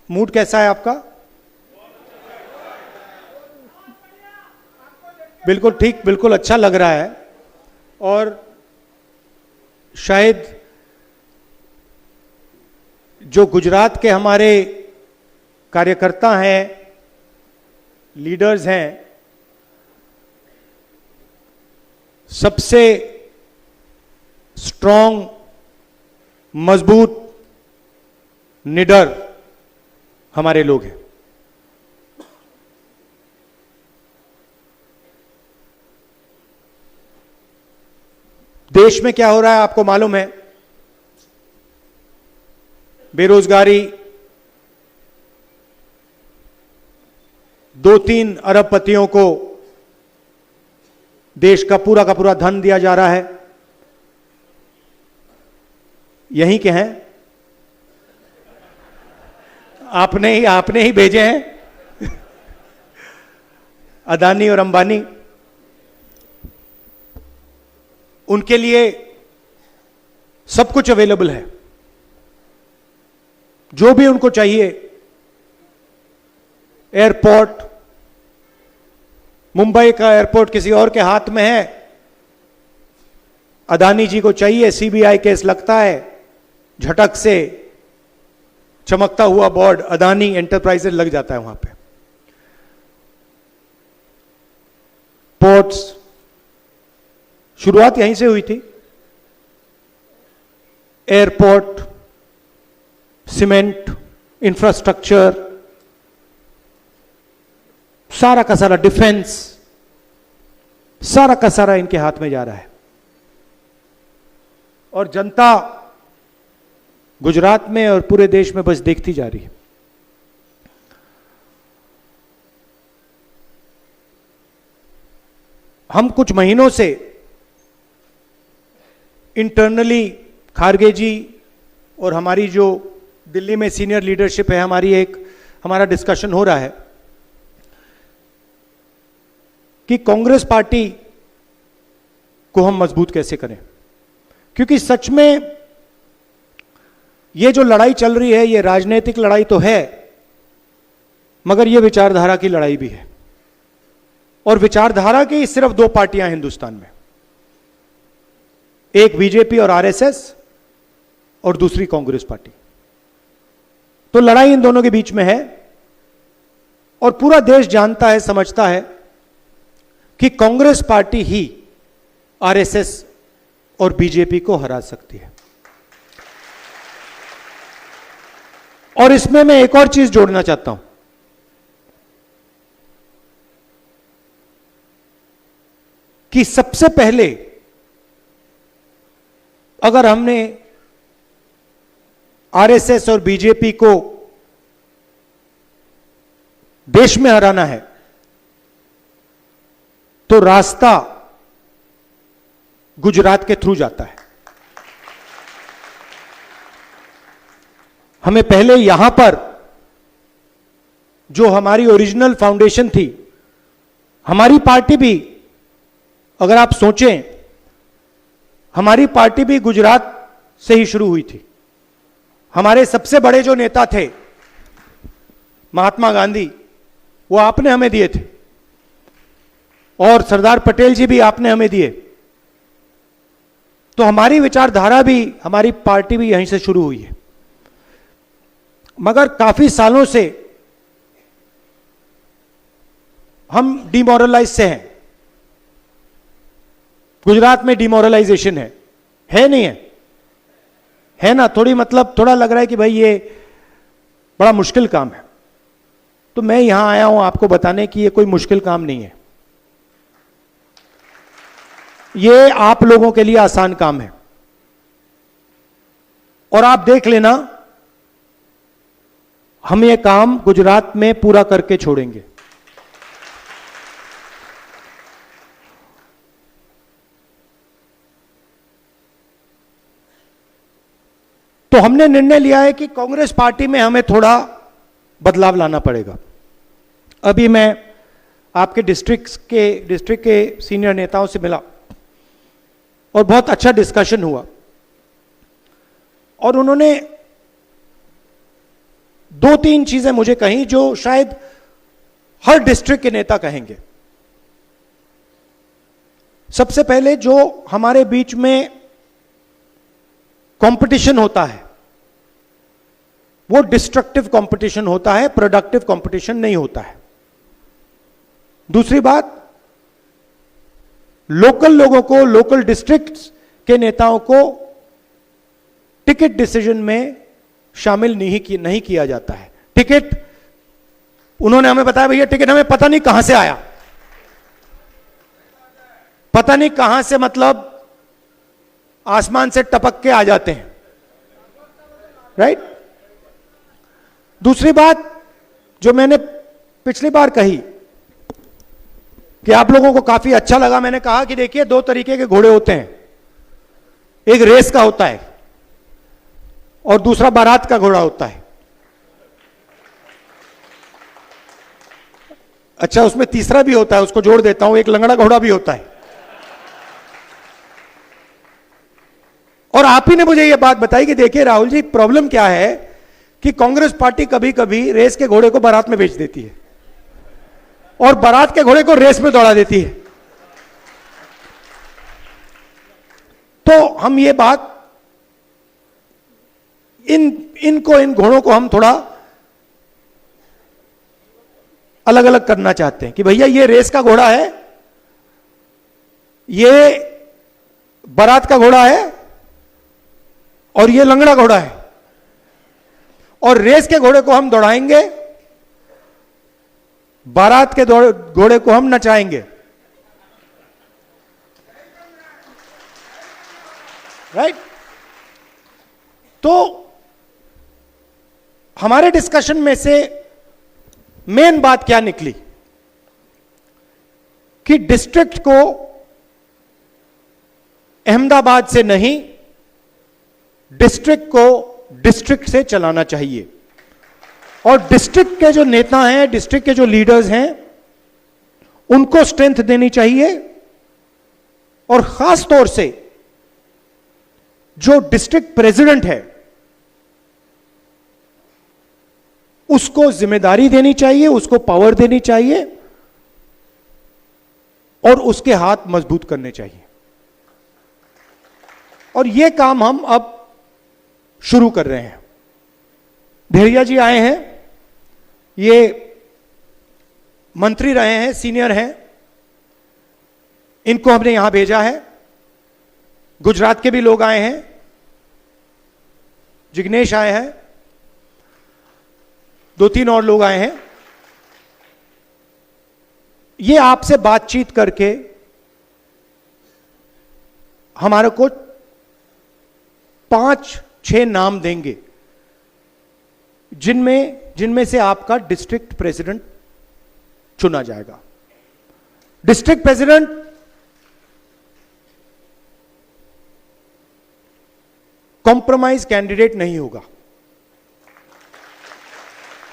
Mood कैसा है आपका? बिल्कुल ठीक, बिल्कुल अच्छा लग रहा है। और शायद जो गुजरात के हमारे कार्यकर्ता हैं, लीडर्स हैं, सबसे स्ट्रांग, मजबूत, निडर हमारे लोग हैं। देश में क्या हो रहा है आपको मालूम है। बेरोजगारी 2-3 अरबपतियों को देश का पूरा धन दिया जा रहा है। यहीं के हैं, आपने ही भेजे हैं अदानी और अंबानी। उनके लिए सब कुछ अवेलेबल है, जो भी उनको चाहिए। एयरपोर्ट, मुंबई का एयरपोर्ट किसी और के हाथ में है, अदानी जी को चाहिए, सीबीआई केस लगता है, झटक से चमकता हुआ बोर्ड अदानी एंटरप्राइजेज लग जाता है वहां पे। पोर्ट्स, शुरुआत यहीं से हुई थी। एयरपोर्ट, सीमेंट, इंफ्रास्ट्रक्चर, सारा का सारा डिफेंस, सारा का सारा इनके हाथ में जा रहा है। और जनता गुजरात में और पूरे देश में बस देखती जा रही है। हम कुछ महीनों से इंटरनली खारगे जी और हमारी जो दिल्ली में सीनियर लीडरशिप है, हमारा डिस्कशन हो रहा है कि कांग्रेस पार्टी को हम मजबूत कैसे करें। क्योंकि सच में ये जो लड़ाई चल रही है, ये राजनीतिक लड़ाई तो है, मगर ये विचारधारा की लड़ाई भी है। और विचारधारा की सिर्फ 2 पार्टियां हैं हिंदुस्तान में, एक बीजेपी और आरएसएस और दूसरी कांग्रेस पार्टी। तो लड़ाई इन दोनों के बीच में है। और पूरा देश जानता है, समझता है कि कांग्रेस पार्टी ही आरएसएस और बीजेपी को हरा सकती है। और इसमें मैं एक और चीज जोड़ना चाहता हूं कि सबसे पहले अगर हमने आरएसएस और बीजेपी को देश में हराना है तो रास्ता गुजरात के थ्रू जाता है। हमें पहले यहां पर जो हमारी ओरिजिनल फाउंडेशन थी, हमारी पार्टी भी, अगर आप सोचें, हमारी पार्टी भी गुजरात से ही शुरू हुई थी। हमारे सबसे बड़े जो नेता थे महात्मा गांधी, वो आपने हमें दिए थे, और सरदार पटेल जी भी आपने हमें दिए। तो हमारी विचारधारा भी, हमारी पार्टी भी यहीं से शुरू हुई है। मगर काफी सालों से हम डिमोरलाइज से हैं। गुजरात में डिमोरलाइजेशन है नहीं है ना? थोड़ी, मतलब थोड़ा लग रहा है कि भाई ये बड़ा मुश्किल काम है। तो मैं यहां आया हूं आपको बताने कि ये कोई मुश्किल काम नहीं है, ये आप लोगों के लिए आसान काम है। और आप देख लेना, हम ये काम गुजरात में पूरा करके छोड़ेंगे। तो हमने निर्णय लिया है कि कांग्रेस पार्टी में हमें थोड़ा बदलाव लाना पड़ेगा। अभी मैं आपके डिस्ट्रिक्ट के सीनियर नेताओं से मिला और बहुत अच्छा डिस्कशन हुआ। और उन्होंने दो तीन चीजें मुझे कहीं जो शायद हर डिस्ट्रिक्ट के नेता कहेंगे। सबसे पहले, जो हमारे बीच में कंपटीशन होता है वो डिस्ट्रक्टिव कंपटीशन होता है, प्रोडक्टिव कंपटीशन नहीं होता है। दूसरी बात, लोकल लोगों को, लोकल डिस्ट्रिक्ट्स के नेताओं को टिकट डिसीजन में शामिल नहीं किया जाता है। टिकट, उन्होंने हमें बताया भैया टिकट हमें पता नहीं कहां से आया, पता नहीं कहां से, मतलब आसमान से टपक के आ जाते हैं, राइट। दूसरी बात जो मैंने पिछली बार कही कि आप लोगों को काफी अच्छा लगा, मैंने कहा कि देखिए दो तरीके के घोड़े होते हैं, एक रेस का होता है और दूसरा बारात का घोड़ा होता है। अच्छा, उसमें तीसरा भी होता है, उसको जोड़ देता हूं, एक लंगड़ा घोड़ा भी होता है। और आप ही ने मुझे यह बात बताई कि देखिए राहुल जी, प्रॉब्लम क्या है कि कांग्रेस पार्टी कभी कभी रेस के घोड़े को बारात में बेच देती है और बारात के घोड़े को रेस में दौड़ा देती है। तो हम ये बात, इन घोड़ों को हम थोड़ा अलग अलग करना चाहते हैं कि भैया ये रेस का घोड़ा है, ये बारात का घोड़ा है और ये लंगड़ा घोड़ा है, और रेस के घोड़े को हम दौड़ाएंगे, बारात के घोड़े को हम नचाएंगे, राइट। तो हमारे डिस्कशन में से मेन बात क्या निकली कि डिस्ट्रिक्ट को अहमदाबाद से नहीं, डिस्ट्रिक्ट को डिस्ट्रिक्ट से चलाना चाहिए, और डिस्ट्रिक्ट के जो नेता हैं, डिस्ट्रिक्ट के जो लीडर्स हैं, उनको स्ट्रेंथ देनी चाहिए, और खास तौर से जो डिस्ट्रिक्ट प्रेसिडेंट है उसको जिम्मेदारी देनी चाहिए, उसको पावर देनी चाहिए और उसके हाथ मजबूत करने चाहिए। और यह काम हम अब शुरू कर रहे हैं। भेड़िया जी आए हैं, ये मंत्री रहे हैं, सीनियर हैं, इनको हमने यहां भेजा है। गुजरात के भी लोग आए हैं, जिग्नेश आए हैं, दो तीन और लोग आए हैं। ये आपसे बातचीत करके हमारे को 5-6 नाम देंगे जिनमें से आपका डिस्ट्रिक्ट प्रेसिडेंट चुना जाएगा। डिस्ट्रिक्ट प्रेसिडेंट कॉम्प्रोमाइज कैंडिडेट नहीं होगा।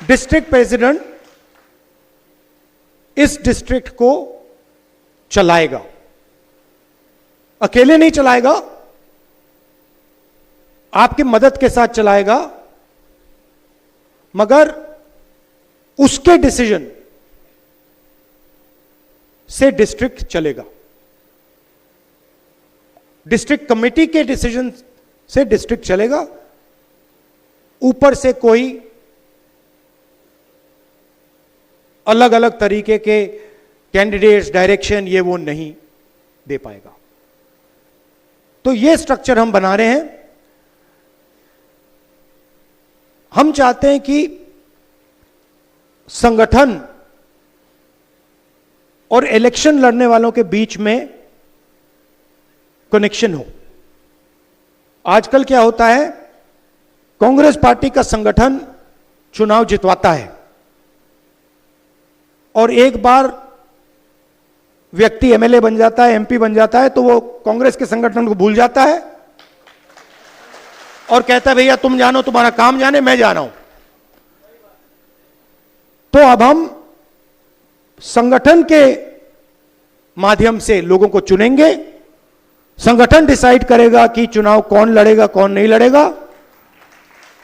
डिस्ट्रिक्ट प्रेसिडेंट इस डिस्ट्रिक्ट को चलाएगा, अकेले नहीं चलाएगा, आपकी मदद के साथ चलाएगा, मगर उसके डिसीजन से डिस्ट्रिक्ट चलेगा। डिस्ट्रिक्ट कमेटी के डिसीजन से डिस्ट्रिक्ट चलेगा, ऊपर से कोई अलग अलग तरीके के कैंडिडेट्स, डायरेक्शन, ये वो नहीं दे पाएगा। तो ये स्ट्रक्चर हम बना रहे हैं। हम चाहते हैं कि संगठन और इलेक्शन लड़ने वालों के बीच में कनेक्शन हो। आजकल क्या होता है, कांग्रेस पार्टी का संगठन चुनाव जितवाता है और एक बार व्यक्ति एमएलए बन जाता है, एमपी बन जाता है, तो वो कांग्रेस के संगठन को भूल जाता है और कहता है भैया तुम जानो, तुम्हारा काम जाने, मैं जा रहा हूं। तो अब हम संगठन के माध्यम से लोगों को चुनेंगे, संगठन डिसाइड करेगा कि चुनाव कौन लड़ेगा, कौन नहीं लड़ेगा।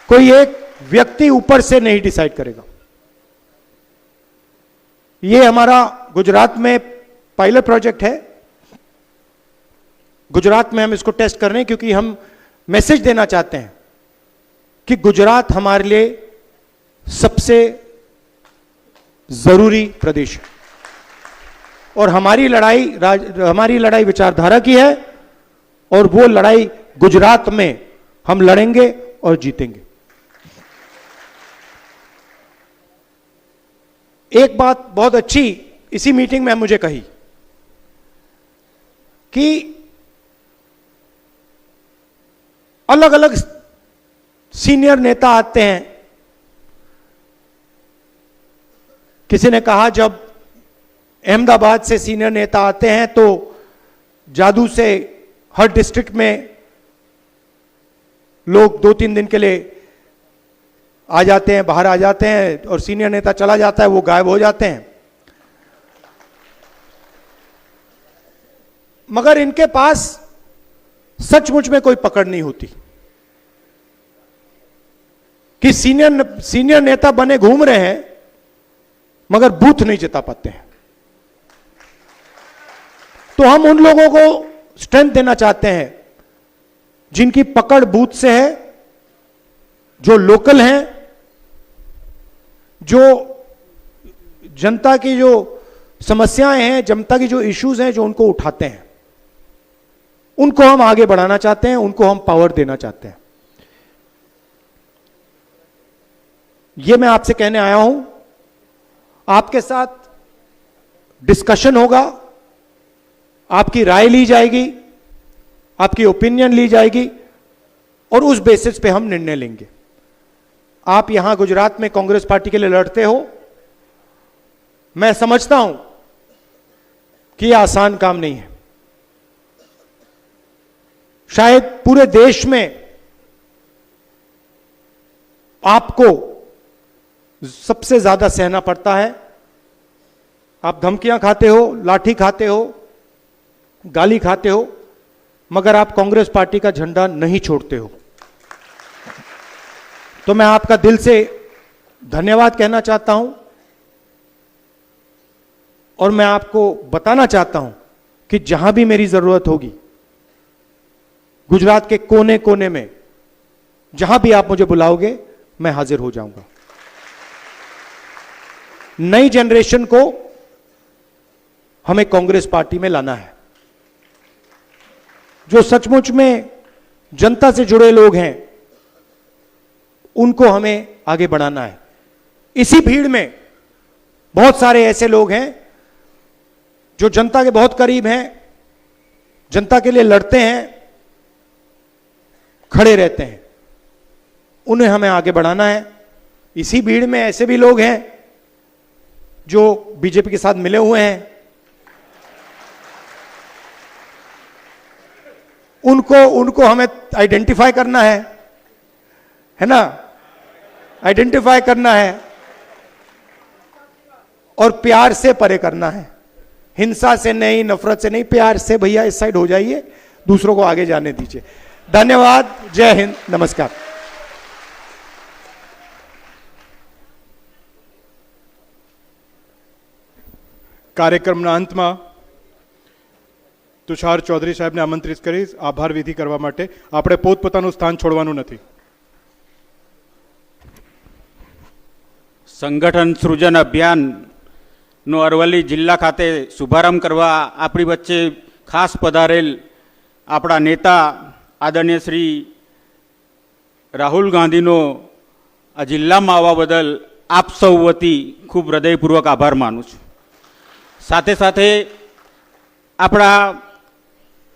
कोई एक व्यक्ति ऊपर से नहीं डिसाइड करेगा। ये हमारा गुजरात में पायलट प्रोजेक्ट है। गुजरात में हम इसको टेस्ट कर रहे हैं क्योंकि हम मैसेज देना चाहते हैं कि गुजरात हमारे लिए सबसे जरूरी प्रदेश है और हमारी लड़ाई विचारधारा की है और वो लड़ाई गुजरात में हम लड़ेंगे और जीतेंगे। एक बात बहुत अच्छी इसी मीटिंग में मुझे कही कि अलग अलग सीनियर नेता आते हैं। किसी ने कहा जब अहमदाबाद से सीनियर नेता आते हैं तो जादू से हर डिस्ट्रिक्ट में लोग 2-3 दिन के लिए आ जाते हैं, बाहर आ जाते हैं और सीनियर नेता चला जाता है, वो गायब हो जाते हैं। मगर इनके पास सचमुच में कोई पकड़ नहीं होती कि सीनियर नेता बने घूम रहे हैं मगर बूथ नहीं जिता पाते हैं। तो हम उन लोगों को स्ट्रेंथ देना चाहते हैं जिनकी पकड़ बूथ से है, जो लोकल हैं, जो जनता की जो समस्याएं हैं, जनता की जो इश्यूज हैं, जो उनको उठाते हैं, उनको हम आगे बढ़ाना चाहते हैं, उनको हम पावर देना चाहते हैं। यह मैं आपसे कहने आया हूं। आपके साथ डिस्कशन होगा, आपकी राय ली जाएगी, आपकी ओपिनियन ली जाएगी और उस बेसिस पे हम निर्णय लेंगे। आप यहां गुजरात में कांग्रेस पार्टी के लिए लड़ते हो, मैं समझता हूं कि यह आसान काम नहीं है। शायद पूरे देश में आपको सबसे ज्यादा सहना पड़ता है। आप धमकियां खाते हो, लाठी खाते हो, गाली खाते हो, मगर आप कांग्रेस पार्टी का झंडा नहीं छोड़ते हो। तो मैं आपका दिल से धन्यवाद कहना चाहता हूं और मैं आपको बताना चाहता हूं कि जहां भी मेरी जरूरत होगी, गुजरात के कोने कोने में जहां भी आप मुझे बुलाओगे, मैं हाजिर हो जाऊंगा। नई जनरेशन को हमें कांग्रेस पार्टी में लाना है। जो सचमुच में जनता से जुड़े लोग हैं, उनको हमें आगे बढ़ाना है। इसी भीड़ में बहुत सारे ऐसे लोग हैं जो जनता के बहुत करीब हैं, जनता के लिए लड़ते हैं, खड़े रहते हैं, उन्हें हमें आगे बढ़ाना है। इसी भीड़ में ऐसे भी लोग हैं जो बीजेपी के साथ मिले हुए हैं, उनको हमें आइडेंटिफाई करना है ना, आइडेंटिफाई करना है और प्यार से परे करना है। हिंसा से नहीं, नफरत से नहीं, प्यार से। भैया इस साइड हो जाइए, दूसरों को आगे जाने दीजिए। धन्यवाद। जय हिंद, नमस्कार। કાર્યક્રમના અંતમાં તુષાર ચૌધરી સાહેબને આમંત્રિત કરી આભાર વિધિ કરવા માટે આપણે પોતપોતાનું સ્થાન છોડવાનું નથી। સંગઠન સૃજન અભિયાનનો અરવલ્લી જિલ્લા ખાતે શુભારંભ કરવા આપણી વચ્ચે ખાસ પધારેલ આપણા નેતા આદરણીય શ્રી રાહુલ ગાંધીનો આ જિલ્લામાં આવવા બદલ આપ સૌ વતી ખૂબ હૃદયપૂર્વક આભાર માનું છું। સાથે સાથે આપણા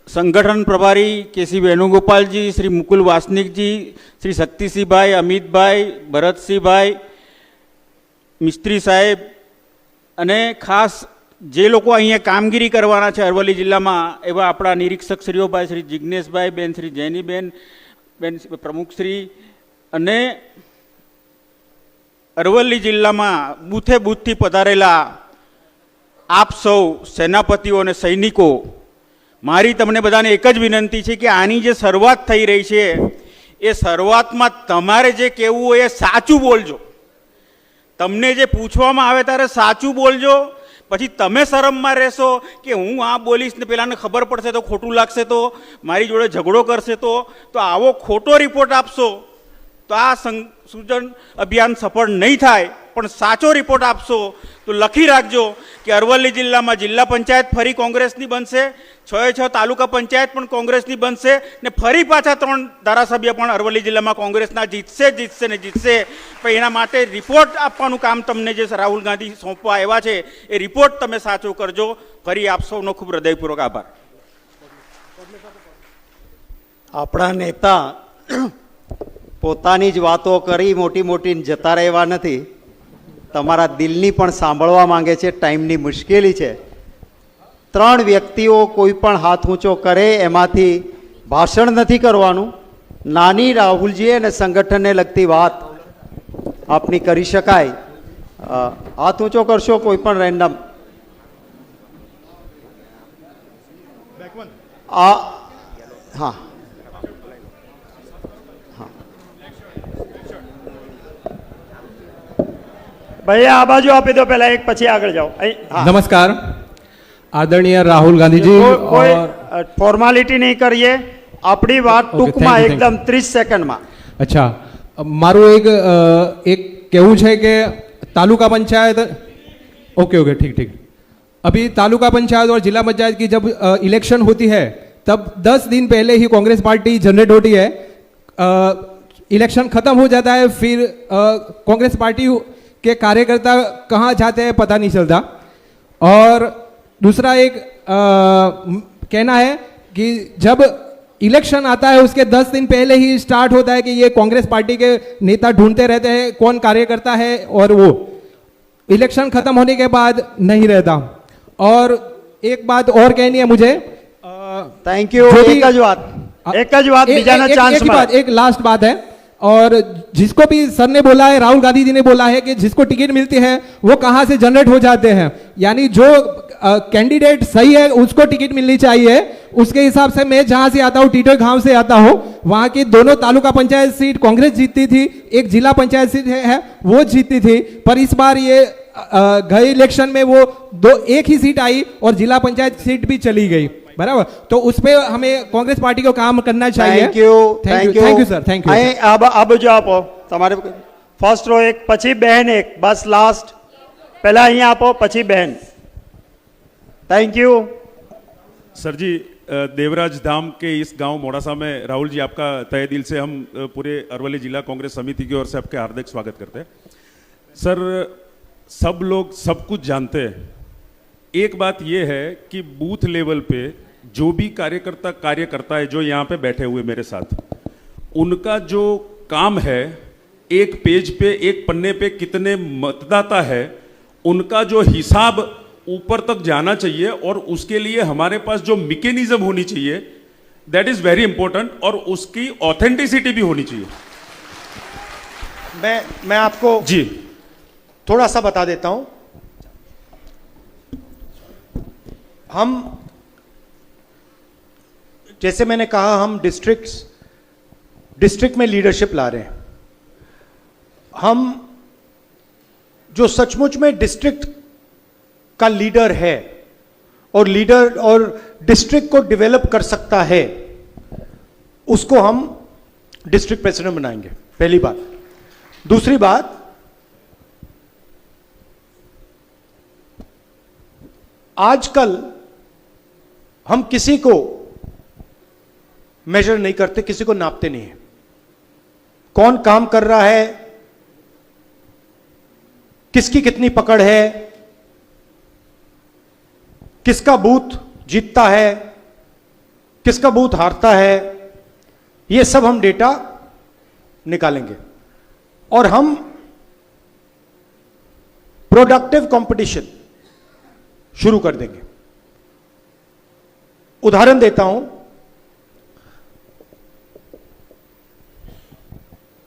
સંગઠન પ્રભારી કેસી વેણુગોપાલજી, શ્રી મુકુલ વાસનિકજી, શ્રી શક્તિસિંહભાઈ, અમિતભાઈ, ભરતસિંહભાઈ, મિસ્ત્રી સાહેબ અને ખાસ જે લોકો અહીંયા કામગીરી કરવાના છે અરવલ્લી જિલ્લામાં, એવા આપણા નિરીક્ષક શ્રીઓભાઈ, શ્રી જિજ્ઞેશભાઈ બેન, શ્રી જૈનીબેન બેન, પ્રમુખશ્રી અને અરવલ્લી જિલ્લામાં બૂથે બૂથથી પધારેલા આપ સૌ સેનાપતિઓ અને સૈનિકો, મારી તમને બધાને એક જ વિનંતી છે કે આની જે શરૂઆત થઈ રહી છે એ શરૂઆતમાં તમારે જે કહેવું હોય એ સાચું બોલજો. તમને જે પૂછવામાં આવે ત્યારે સાચું બોલજો. પછી તમે શરમમાં રહેશો કે હું આ બોલીશ ને પેલાને ખબર પડશે તો ખોટું લાગશે, તો મારી જોડે ઝઘડો કરશે, તો આવો ખોટો રિપોર્ટ આપશો તો આ સૂચન અભિયાન સફળ નહીં થાય. પણ સાચો રિપોર્ટ આપશો તો લખી રાખજો કે અરવલ્લી જિલ્લામાં જિલ્લા પંચાયત ફરી કોંગ્રેસની બનશે, 6 તાલુકા પંચાયત પણ કોંગ્રેસની બનશે ને ફરી પાછા 3 ધારાસભ્ય પણ અરવલ્લી જિલ્લામાં કોંગ્રેસના જીતશે. પણ એના માટે રિપોર્ટ આપવાનું કામ તમને જે રાહુલ ગાંધી સોંપવા આવ્યા છે એ રિપોર્ટ તમે સાચો કરજો. ફરી આપ સૌનો ખૂબ હૃદયપૂર્વક આભાર. આપણા નેતા પોતાની જ વાતો કરી મોટી મોટી જતા રહેવા નથી, તમારા દિલની પણ સાંભળવા માંગે છે. ટાઈમની મુશ્કેલી છે. 3 વ્યક્તિઓ કોઈ પણ હાથ ઊંચો કરે એમાંથી ભાષણ નથી કરવાનું. નાની રાહુલજી અને સંગઠનને લગતી વાત આપની કરી શકાય. હાથ ઊંચો કરશો કોઈ પણ રેન્ડમ. હા, भैया आ बाजू आपी दो, पहला एक પછી આગળ જાઓ. नमस्कार आदरणीय राहुल गांधी जी. કોઈ और ફોર્માલિટી નહીં કરીએ, આપણી વાત ટૂંકમાં thank you. એકદમ 30 સેકન્ડમાં. अच्छा मारू एक कहूँ है कि तालुका पंचायत ओके ओके ठीक ठीक. अभी तालुका पंचायत और जिला पंचायत की जब इलेक्शन होती है तब 10 दिन पहले ही कांग्रेस पार्टी जनरेट होती है. इलेक्शन खत्म हो जाता है, फिर कांग्रेस पार्टी के कार्यकर्ता कहाँ जाते हैं पता नहीं चलता. और दूसरा एक कहना है कि जब इलेक्शन आता है उसके 10 दिन पहले ही स्टार्ट होता है कि ये कांग्रेस पार्टी के नेता ढूंढते रहते हैं कौन कार्यकर्ता है, और वो इलेक्शन खत्म होने के बाद नहीं रहता. और एक बात और कहनी है मुझे. Thank you. એક જ વાત બીજાના ચાન્સ માં. एक लास्ट बात है, और जिसको भी सर ने बोला है, राहुल गांधी जी ने बोला है कि जिसको टिकट मिलती है वो कहां से जनरेट हो जाते हैं, यानी जो कैंडिडेट सही है उसको टिकट मिलनी चाहिए. उसके हिसाब से मैं जहां से आता हूं, टीटोई गांव से आता हूं, वहां की दोनों तालुका पंचायत सीट कांग्रेस जीतती थी, एक जिला पंचायत सीट है वो जीतती थी. पर इस बार ये गए इलेक्शन में वो एक ही सीट आई और जिला पंचायत सीट भी चली गई. बराबर, तो उस पे हमें कांग्रेस पार्टी को काम करना चाहिए. Thank you. Thank you sir, thank you. આ બાજુ આપો. તમારે ફર્સ્ટ રો એક, પછી બહેન એક, બસ લાસ્ટ. પહેલા અહીંયા આપો, પછી બહેન. Thank you. सर जी, देवराज धाम के इस गांव मोड़ासा में राहुल जी आपका तहे दिल से हम पूरे अरवल्ली जिला कांग्रेस समिति की ओर से आपके हार्दिक स्वागत करते हैं. सर, सब लोग सब कुछ जानते हैं. एक बात यह है कि बूथ लेवल पे जो भी कार्यकर्ता कार्य करता है, जो यहाँ पे बैठे हुए मेरे साथ, उनका जो काम है, एक पेज पे एक पन्ने पे कितने मतदाता है, उनका जो हिसाब ऊपर तक जाना चाहिए. और उसके लिए हमारे पास जो मैकेनिज्म होनी चाहिए, दैट इज वेरी इंपॉर्टेंट, और उसकी ऑथेंटिसिटी भी होनी चाहिए. मैं आपको जी थोड़ा सा बता देता हूं. हम, जैसे मैंने कहा, हम डिस्ट्रिक्ट में लीडरशिप ला रहे हैं. हम जो सचमुच में डिस्ट्रिक्ट का लीडर है और डिस्ट्रिक्ट को डेवलप कर सकता है, उसको हम डिस्ट्रिक्ट प्रेसिडेंट बनाएंगे. पहली बात. दूसरी बात, आजकल हम किसी को मेजर नहीं करते, किसी को नापते नहीं है. कौन काम कर रहा है, किसकी कितनी पकड़ है, किसका बूथ जीतता है, किसका बूथ हारता है, ये सब हम डेटा निकालेंगे. और हम प्रोडक्टिव कंपटीशन शुरू कर देंगे. उदाहरण देता हूं.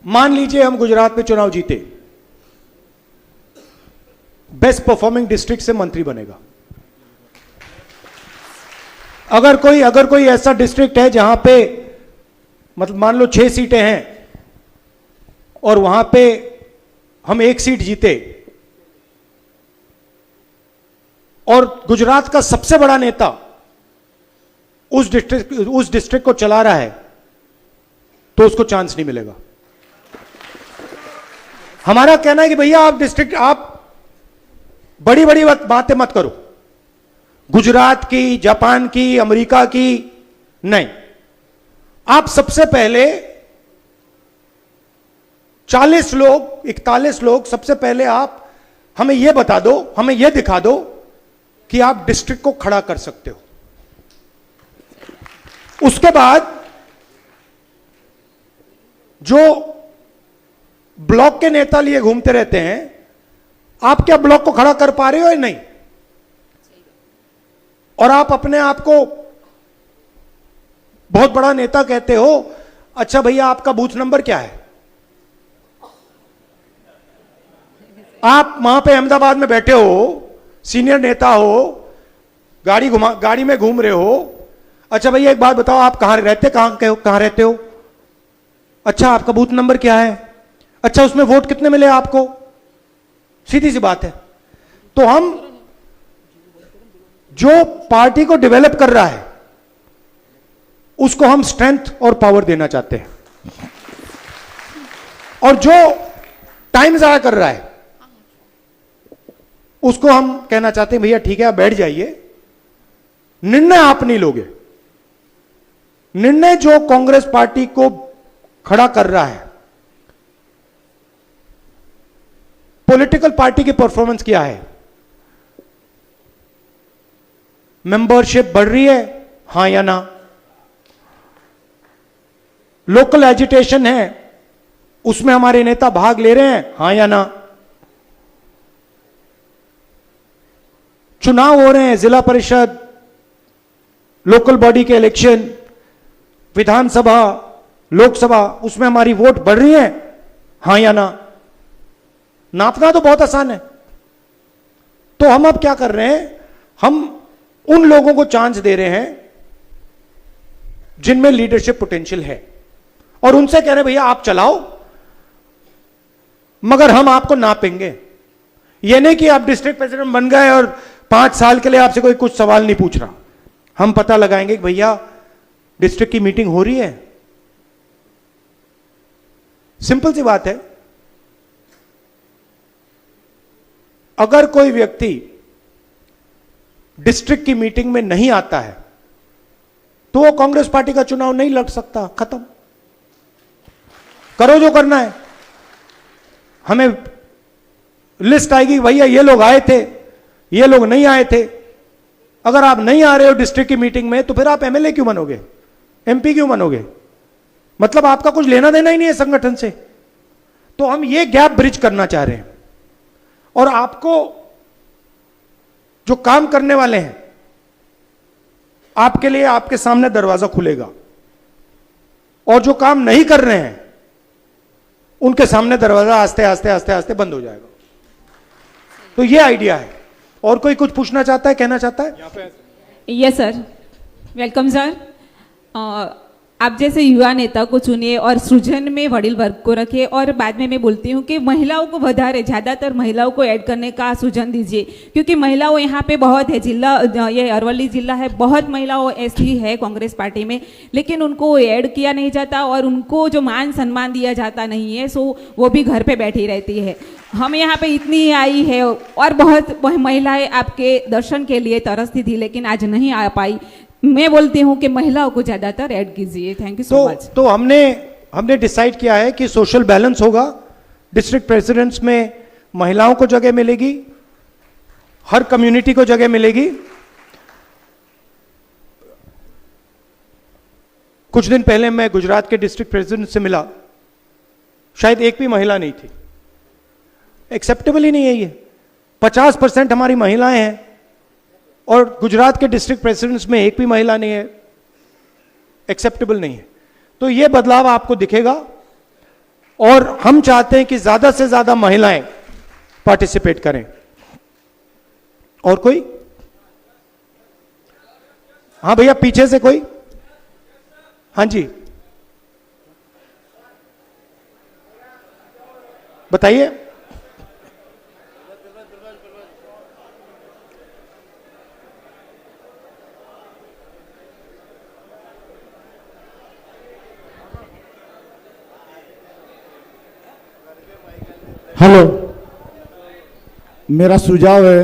मान लीजिए हम गुजरात में चुनाव जीते, बेस्ट परफॉर्मिंग डिस्ट्रिक्ट से मंत्री बनेगा. अगर कोई ऐसा डिस्ट्रिक्ट है जहां पे मतलब मान लो 6 सीटें हैं और वहां पे हम 1 सीट जीते और गुजरात का सबसे बड़ा नेता उस डिस्ट्रिक्ट को चला रहा है, तो उसको चांस नहीं मिलेगा। हमारा कहना है कि भैया आप बड़ी बड़ी बातें मत करो, गुजरात की, जापान की, अमेरिका की नहीं। आप सबसे पहले 40 लोग, 41 लोग, सबसे पहले आप हमें यह बता दो, हमें यह दिखा दो कि आप डिस्ट्रिक्ट को खड़ा कर सकते हो। उसके बाद जो ब्लॉक के नेता लिए घूमते रहते हैं, आप क्या ब्लॉक को खड़ा कर पा रहे हो या नहीं? और आप अपने आप को बहुत बड़ा नेता कहते हो। अच्छा भैया, आपका बूथ नंबर क्या है? आप वहां पे अहमदाबाद में बैठे हो, सीनियर नेता हो, गाड़ी में घूम रहे हो। अच्छा भैया एक बात बताओ, आप कहां रहते हो? अच्छा आपका बूथ नंबर क्या है? अच्छा उसमें वोट कितने मिले आपको? सीधी सी बात है। तो हम जो पार्टी को डेवलप कर रहा है उसको हम स्ट्रेंथ और पावर देना चाहते हैं, और जो टाइम जाया कर रहा है उसको हम कहना चाहते हैं भैया ठीक है, आप बैठ जाइए, निर्णय आप नहीं लोगे। निर्णय जो कांग्रेस पार्टी को खड़ा कर रहा है, पॉलिटिकल पार्टी की परफॉर्मेंस क्या है? मेंबरशिप बढ़ रही है, हां या ना? लोकल एजिटेशन है, उसमें हमारे नेता भाग ले रहे हैं, हां या ना? चुनाव हो रहे हैं, जिला परिषद, लोकल बॉडी के इलेक्शन, विधानसभा, लोकसभा, उसमें हमारी वोट बढ़ रही है, हां या ना? नापना तो बहुत आसान है। तो हम अब क्या कर रहे हैं, हम उन लोगों को चांस दे रहे हैं जिनमें लीडरशिप पोटेंशियल है, और उनसे कह रहे हैं भैया आप चलाओ, मगर हम आपको नापेंगे। यह नहीं कि आप डिस्ट्रिक्ट प्रेसिडेंट बन गए और 5 साल के लिए आपसे कोई कुछ सवाल नहीं पूछ रहा। हम पता लगाएंगे कि भैया डिस्ट्रिक्ट की मीटिंग हो रही है, सिंपल सी बात है। अगर कोई व्यक्ति डिस्ट्रिक्ट की मीटिंग में नहीं आता है तो वो कांग्रेस पार्टी का चुनाव नहीं लड़ सकता, खत्म। करो जो करना है। हमें लिस्ट आएगी भैया ये लोग आए थे, ये लोग नहीं आए थे। अगर आप नहीं आ रहे हो डिस्ट्रिक्ट की मीटिंग में तो फिर आप एमएलए क्यों बनोगे, एमपी क्यों बनोगे? मतलब आपका कुछ लेना देना ही नहीं है संगठन से। तो हम ये गैप ब्रिज करना चाह रहे हैं, और आपको जो काम करने वाले हैं आपके लिए आपके सामने दरवाजा खुलेगा, और जो काम नहीं कर रहे हैं उनके सामने दरवाजा आस्ते आस्ते आस्ते आस्ते बंद हो जाएगा। तो ये आइडिया है। और कोई कुछ पूछना चाहता है, कहना चाहता है? Yes sir, welcome sir. आप जैसे युवा नेता को चुनिए और सृजन में वडील वर्ग को रखिए, और बाद में मैं बोलती हूँ कि महिलाओं को ज़्यादातर महिलाओं को ऐड करने का सृजन दीजिए, क्योंकि महिलाओं यहाँ पे बहुत है। जिला ये अरवली जिला है, बहुत महिलाओं ऐसी है कांग्रेस पार्टी में, लेकिन उनको ऐड किया नहीं जाता और उनको जो मान सम्मान दिया जाता नहीं है, सो वो भी घर पे बैठी रहती है। हम यहाँ पे इतनी आई है और बहुत महिलाएं आपके दर्शन के लिए तरसती थी, लेकिन आज नहीं आ पाई। मैं बोलती हूँ कि महिलाओं को ज्यादातर ऐड कीजिए। Thank you so much. तो हमने डिसाइड किया है कि सोशल बैलेंस होगा। डिस्ट्रिक्ट प्रेसिडेंट्स में महिलाओं को जगह मिलेगी, हर कम्युनिटी को जगह मिलेगी। कुछ दिन पहले मैं गुजरात के डिस्ट्रिक्ट प्रेसिडेंट से मिला, शायद एक भी महिला नहीं थी। एक्सेप्टेबल ही नहीं है ये। 50% हमारी महिलाएं हैं और गुजरात के डिस्ट्रिक्ट प्रेसिडेंट्स में एक भी महिला नहीं है, एक्सेप्टेबल नहीं है। तो ये बदलाव आपको दिखेगा, और हम चाहते हैं कि ज्यादा से ज्यादा महिलाएं पार्टिसिपेट करें। और कोई? हाँ भैया, पीछे से कोई? हाँ जी, बताइए। हेलो, मेरा सुझाव है,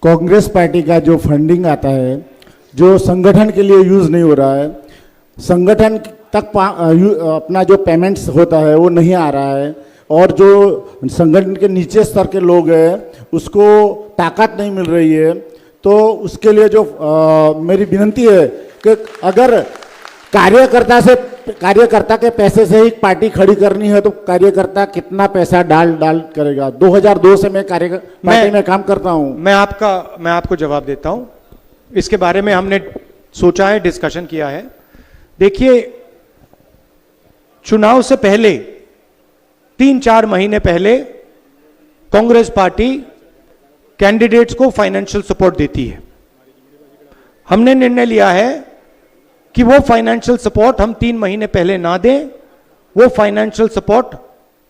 कांग्रेस पार्टी का जो फंडिंग आता है जो संगठन के लिए यूज़ नहीं हो रहा है, संगठन तक अपना जो पेमेंट्स होता है वो नहीं आ रहा है, और जो संगठन के नीचे स्तर के लोग हैं उसको ताकत नहीं मिल रही है। तो उसके लिए जो मेरी विनती है कि अगर कार्यकर्ता के पैसे से ही पार्टी खड़ी करनी है तो कार्यकर्ता कितना पैसा डाल करेगा। 2002 से मैं पार्टी में काम करता हूं। मैं आपको जवाब देता हूं। इसके बारे में हमने सोचा है, डिस्कशन किया है। देखिए, चुनाव से पहले 3-4 महीने पहले कांग्रेस पार्टी कैंडिडेट्स को फाइनेंशियल सपोर्ट देती है। हमने निर्णय लिया है कि वो फाइनेंशियल सपोर्ट हम 3 महीने पहले ना दें, वो फाइनेंशियल सपोर्ट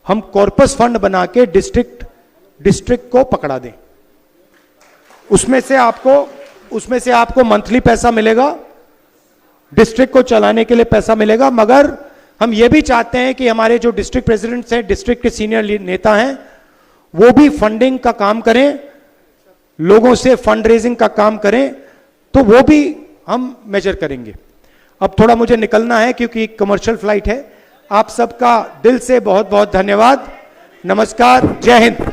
हम कॉर्पस फंड बना के डिस्ट्रिक्ट को पकड़ा दें। उसमें से आपको मंथली पैसा मिलेगा, डिस्ट्रिक्ट को चलाने के लिए पैसा मिलेगा। मगर हम ये भी चाहते हैं कि हमारे जो डिस्ट्रिक्ट प्रेसिडेंट्स हैं, डिस्ट्रिक्ट के सीनियर नेता हैं, वो भी फंडिंग का काम करें, लोगों से फंड रेजिंग का काम करें, तो वो भी हम मेजर करेंगे। अब थोड़ा मुझे निकलना है क्योंकि कमर्शियल फ्लाइट है। आप सबका दिल से बहुत बहुत धन्यवाद। नमस्कार, जय हिंद।